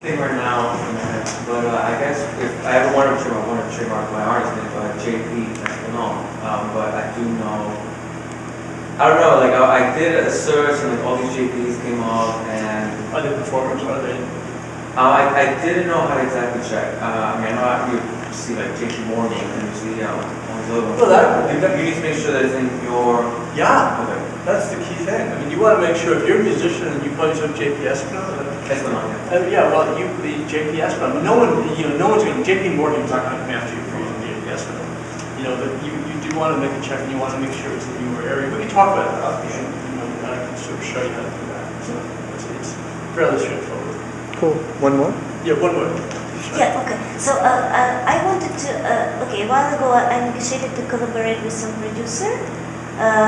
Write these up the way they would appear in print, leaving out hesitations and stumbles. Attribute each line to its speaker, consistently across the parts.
Speaker 1: thing right now in my head, but I guess if I ever wanted to, I want to trademark my artist name, JP, that's the known. But I do know, I don't know, like I did a search and like all these JPs came up and
Speaker 2: Are they performers? Are they?
Speaker 1: I didn't know how to exactly check. I mean, I know you see like JP Morgan and you see all these other ones.
Speaker 2: Well,
Speaker 1: you need to make sure that it's in your.
Speaker 2: Yeah,
Speaker 1: Okay.
Speaker 2: that's the key thing. I mean, you want to make sure if you're a musician and you play some JP Espinal.
Speaker 1: That's the one.
Speaker 2: Yeah, well, you the JP Espinal. I mean, no one's going. JP Morgan's not going to come after you for using JP Espinal. You know that you do want to make a check and you want to make sure it's in your area. We can talk about that. And I can sort of show you how to do that. So it's fairly straightforward.
Speaker 3: Cool. One more?
Speaker 2: Yeah, one more.
Speaker 4: Yeah, okay. So I wanted to, okay, a while ago I negotiated to collaborate with some producer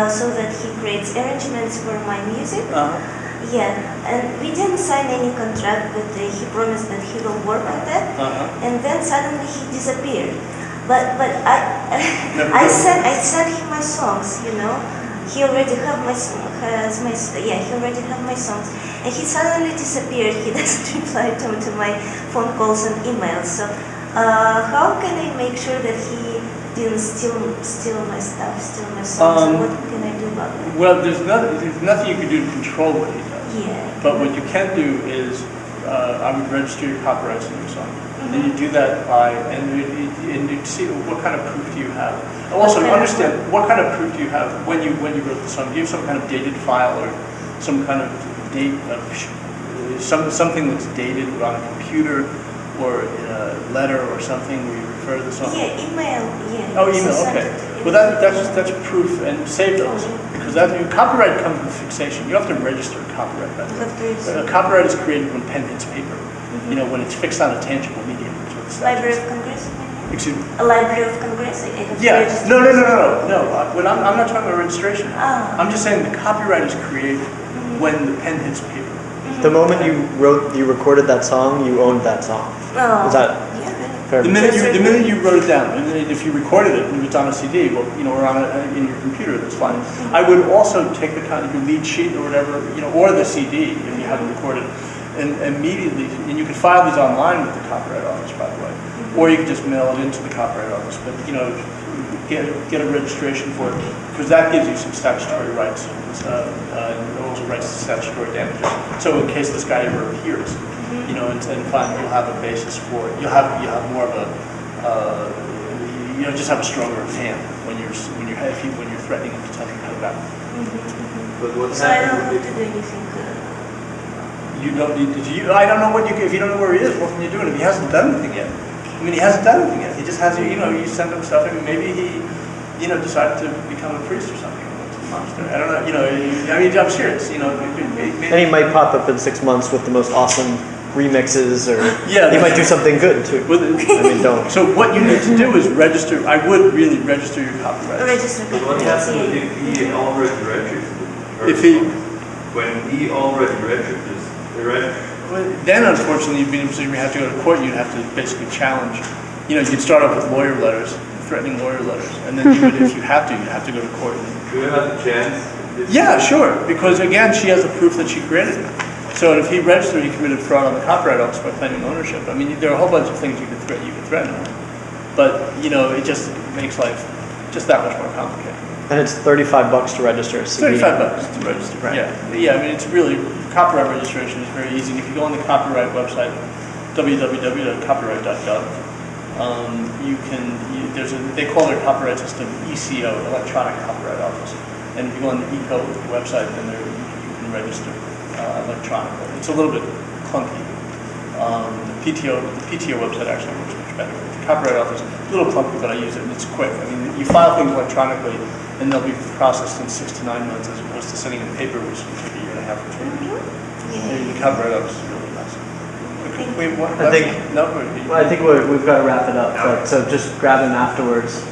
Speaker 4: so that he creates arrangements for my music. Yeah, and we didn't sign any contract, but he promised that he will work on that. And then suddenly he disappeared. But I sent him my songs, you know. He already have my he already have my songs, and he suddenly disappeared. He doesn't reply to my phone calls and emails. So how can I make sure that he didn't steal my stuff, steal my songs? And what can I do about that?
Speaker 2: Well, there's nothing you can do to control what he does.
Speaker 4: Yeah.
Speaker 2: But what you can do is I would register your copyrights in your song. And you do that by, and you see what kind of proof do you have. Also, understand what kind of proof do you have when you wrote the song. Do you have some kind of dated file or some kind of date, something that's dated on a computer or in a letter or something where you refer to the song?
Speaker 4: Yeah, email. Yeah.
Speaker 2: Oh, email. Okay. Well, that's proof, and save those because copyright comes with fixation. You have to register copyright. Copyright is created when pen hits paper. You know, when it's fixed on a tangible medium.
Speaker 4: Library of Congress?
Speaker 2: Excuse me?
Speaker 4: A Library of Congress?
Speaker 2: Yeah. No. I'm not talking about registration. I'm just saying the copyright is created when the pen hits paper.
Speaker 3: The moment you recorded that song, you owned that song.
Speaker 4: Oh.
Speaker 3: Is that fair?
Speaker 2: The minute you wrote it down, and then if you recorded it and it's on a CD, well, you know, or on in your computer, that's fine. I would also take the kind of your lead sheet or whatever, you know, or the CD if you haven't recorded. And immediately, and you can file these online with the Copyright Office, by the way, or you can just mail it into the Copyright Office. But you know, get a registration for it because that gives you some statutory rights, and also rights to statutory damages. So in case this guy ever appears, you know, and fine, you'll have a basis for it. You'll have more of a, you know, just have a stronger hand when you're threatening him to tell him to come back.
Speaker 1: But what's
Speaker 4: So I don't have to do anything.
Speaker 2: You don't need to. I don't know what you. If you don't know where he is, what can you do? And if he hasn't done anything yet, I mean, he hasn't done anything yet. He just has. You know, you send him stuff, and maybe he, you know, decided to become a priest or something. I don't know. You know, I mean, I'm serious. You know, maybe,
Speaker 3: And he might pop up in 6 months with the most awesome remixes, or
Speaker 2: yeah,
Speaker 3: he might do something good too. I mean, don't.
Speaker 2: So what you need to do is register. I would really register your copyright.
Speaker 4: Register.
Speaker 5: But what happens if he already registered?
Speaker 2: If he,
Speaker 5: when he already registers.
Speaker 2: Then, unfortunately, you'd be in a position where you have to go to court. You'd have to basically challenge. You know, you'd start off with lawyer letters, threatening lawyer letters, and then you would, if you have to, you'd have to go to court.
Speaker 5: Do you have a chance?
Speaker 2: Yeah, sure. Because again, she has the proof that she created it. So if he registered, he committed fraud on the Copyright Office by claiming ownership. I mean, there are a whole bunch of things you could threaten. But you know, it just makes life just that much more complicated.
Speaker 3: And it's $35 to register. So
Speaker 2: $35 to register.
Speaker 3: Right.
Speaker 2: Yeah. I mean, it's really copyright registration is very easy. If you go on the copyright website, www.copyright.gov, they call their copyright system ECO, Electronic Copyright Office. And if you go on the ECO website, then you can register electronically. It's a little bit clunky. The PTO website actually works much better. The Copyright Office, a little clunky, but I use it and it's quick. I mean, you file things electronically and they'll be processed in 6 to 9 months as opposed to sending in paper, which can take a year and a half or 2 years. The Copyright Office is really nice.
Speaker 3: I think we've got to wrap it up. But so just grab him afterwards.